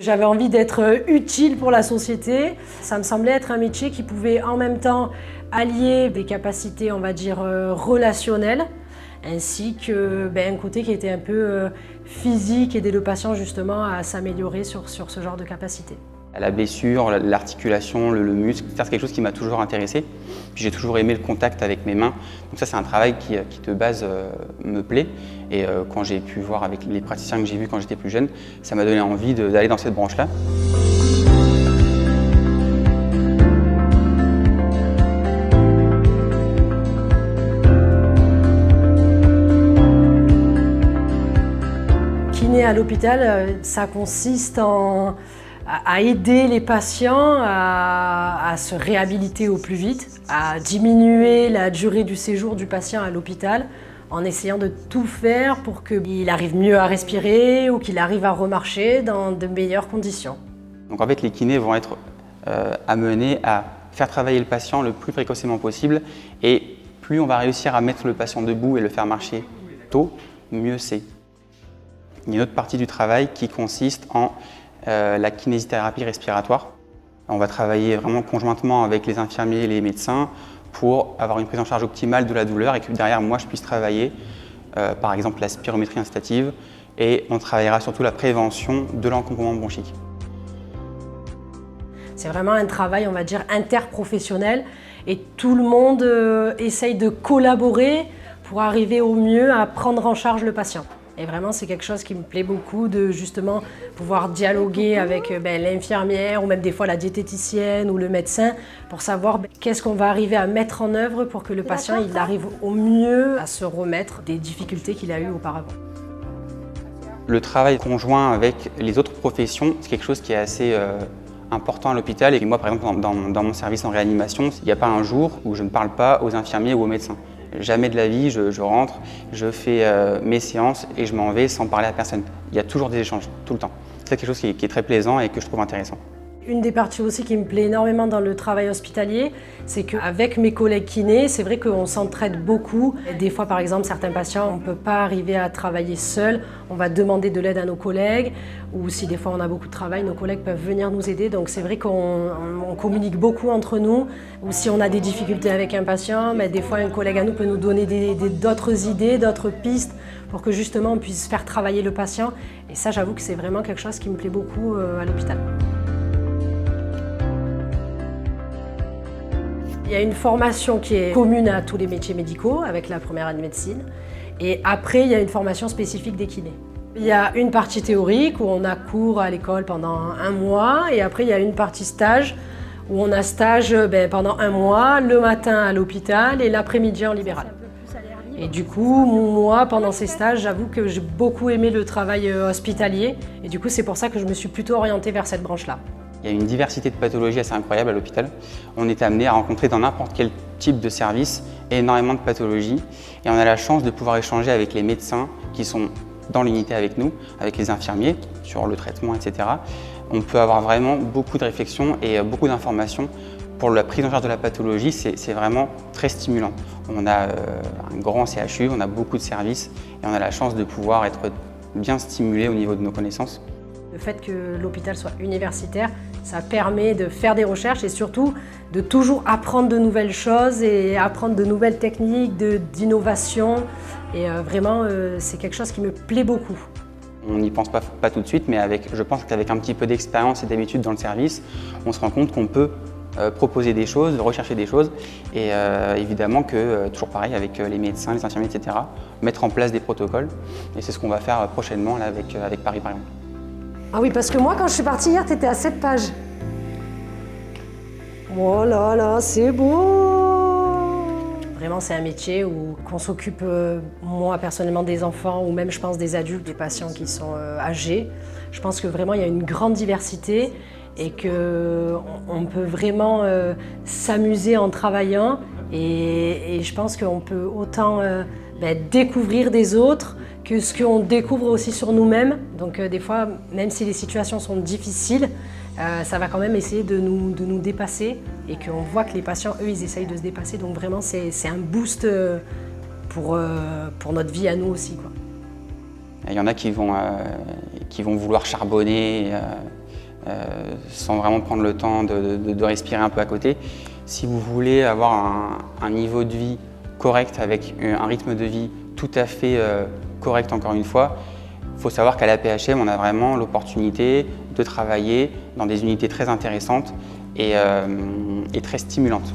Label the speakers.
Speaker 1: J'avais envie d'être utile pour la société. Ça me semblait être un métier qui pouvait en même temps allier des capacités, on va dire, relationnelles, ainsi que un côté qui était un peu physique, aider le patient justement à s'améliorer sur ce genre de capacité.
Speaker 2: La blessure, l'articulation, le muscle, c'est quelque chose qui m'a toujours intéressé. Puis j'ai toujours aimé le contact avec mes mains. Donc ça, c'est un travail qui de base me plaît. Et quand j'ai pu voir avec les praticiens que j'ai vus quand j'étais plus jeune, ça m'a donné envie d'aller dans cette branche-là.
Speaker 1: Kiné à l'hôpital, ça consiste à aider les patients à se réhabiliter au plus vite, à diminuer la durée du séjour du patient à l'hôpital en essayant de tout faire pour qu'il arrive mieux à respirer ou qu'il arrive à remarcher dans de meilleures conditions.
Speaker 2: Donc en fait, les kinés vont être amenés à faire travailler le patient le plus précocement possible, et plus on va réussir à mettre le patient debout et le faire marcher tôt, mieux c'est. Il y a une autre partie du travail qui consiste en la kinésithérapie respiratoire. On va travailler vraiment conjointement avec les infirmiers et les médecins pour avoir une prise en charge optimale de la douleur et que derrière moi je puisse travailler par exemple la spirométrie incitative, et on travaillera surtout la prévention de l'encombrement bronchique.
Speaker 1: C'est vraiment un travail, on va dire, interprofessionnel, et tout le monde essaye de collaborer pour arriver au mieux à prendre en charge le patient. Et vraiment, c'est quelque chose qui me plaît beaucoup, de justement pouvoir dialoguer avec l'infirmière ou même des fois la diététicienne ou le médecin pour savoir qu'est-ce qu'on va arriver à mettre en œuvre pour que le patient il arrive au mieux à se remettre des difficultés qu'il a eues auparavant.
Speaker 2: Le travail conjoint avec les autres professions, c'est quelque chose qui est assez important à l'hôpital. Et moi, par exemple, dans mon service en réanimation, il n'y a pas un jour où je ne parle pas aux infirmiers ou aux médecins. Jamais de la vie, je rentre, je fais mes séances et je m'en vais sans parler à personne. Il y a toujours des échanges, tout le temps. C'est quelque chose qui est très plaisant et que je trouve intéressant.
Speaker 1: Une des parties aussi qui me plaît énormément dans le travail hospitalier, c'est qu'avec mes collègues kinés, c'est vrai qu'on s'entraide beaucoup. Des fois, par exemple, certains patients, on ne peut pas arriver à travailler seul. On va demander de l'aide à nos collègues. Ou si des fois on a beaucoup de travail, nos collègues peuvent venir nous aider. Donc c'est vrai qu'on communique beaucoup entre nous. Ou si on a des difficultés avec un patient, des fois un collègue à nous peut nous donner d'autres idées, d'autres pistes pour que justement on puisse faire travailler le patient. Et ça, j'avoue que c'est vraiment quelque chose qui me plaît beaucoup à l'hôpital. Il y a une formation qui est commune à tous les métiers médicaux avec la première année de médecine, et après il y a une formation spécifique des kinés. Il y a une partie théorique où on a cours à l'école pendant un mois, et après il y a une partie stage où on a stage pendant un mois, le matin à l'hôpital et l'après-midi en libéral. Et du coup, moi, pendant ces stages, j'avoue que j'ai beaucoup aimé le travail hospitalier, et du coup c'est pour ça que je me suis plutôt orientée vers cette branche-là.
Speaker 2: Il y a une diversité de pathologies assez incroyable à l'hôpital. On est amené à rencontrer dans n'importe quel type de service énormément de pathologies, et on a la chance de pouvoir échanger avec les médecins qui sont dans l'unité avec nous, avec les infirmiers sur le traitement, etc. On peut avoir vraiment beaucoup de réflexions et beaucoup d'informations pour la prise en charge de la pathologie. C'est vraiment très stimulant. On a un grand CHU, on a beaucoup de services et on a la chance de pouvoir être bien stimulé au niveau de nos connaissances.
Speaker 1: Le fait que l'hôpital soit universitaire, ça permet de faire des recherches et surtout de toujours apprendre de nouvelles choses et apprendre de nouvelles techniques, d'innovation. Et vraiment, c'est quelque chose qui me plaît beaucoup.
Speaker 2: On n'y pense pas tout de suite, mais je pense qu'avec un petit peu d'expérience et d'habitude dans le service, on se rend compte qu'on peut proposer des choses, rechercher des choses, et évidemment que, toujours pareil avec les médecins, les infirmiers, etc., mettre en place des protocoles. Et c'est ce qu'on va faire prochainement là, avec Paris par exemple.
Speaker 1: Ah oui, parce que moi, quand je suis partie hier, tu étais à 7 pages. Oh là là, c'est beau! Vraiment, c'est un métier où qu'on s'occupe, moi personnellement, des enfants ou même, je pense, des adultes, des patients qui sont âgés. Je pense que vraiment, il y a une grande diversité et qu'on peut vraiment s'amuser en travaillant. Et je pense qu'on peut autant découvrir des autres que ce qu'on découvre aussi sur nous-mêmes. Donc des fois, même si les situations sont difficiles, ça va quand même essayer de nous dépasser, et qu'on voit que les patients, eux, ils essayent de se dépasser. Donc vraiment, c'est un boost pour notre vie à nous aussi, quoi.
Speaker 2: Il y en a qui vont vouloir charbonner, sans vraiment prendre le temps de respirer un peu à côté. Si vous voulez avoir un niveau de vie correct avec un rythme de vie tout à fait correct encore une fois, il faut savoir qu'à la PHM, on a vraiment l'opportunité de travailler dans des unités très intéressantes et très stimulantes.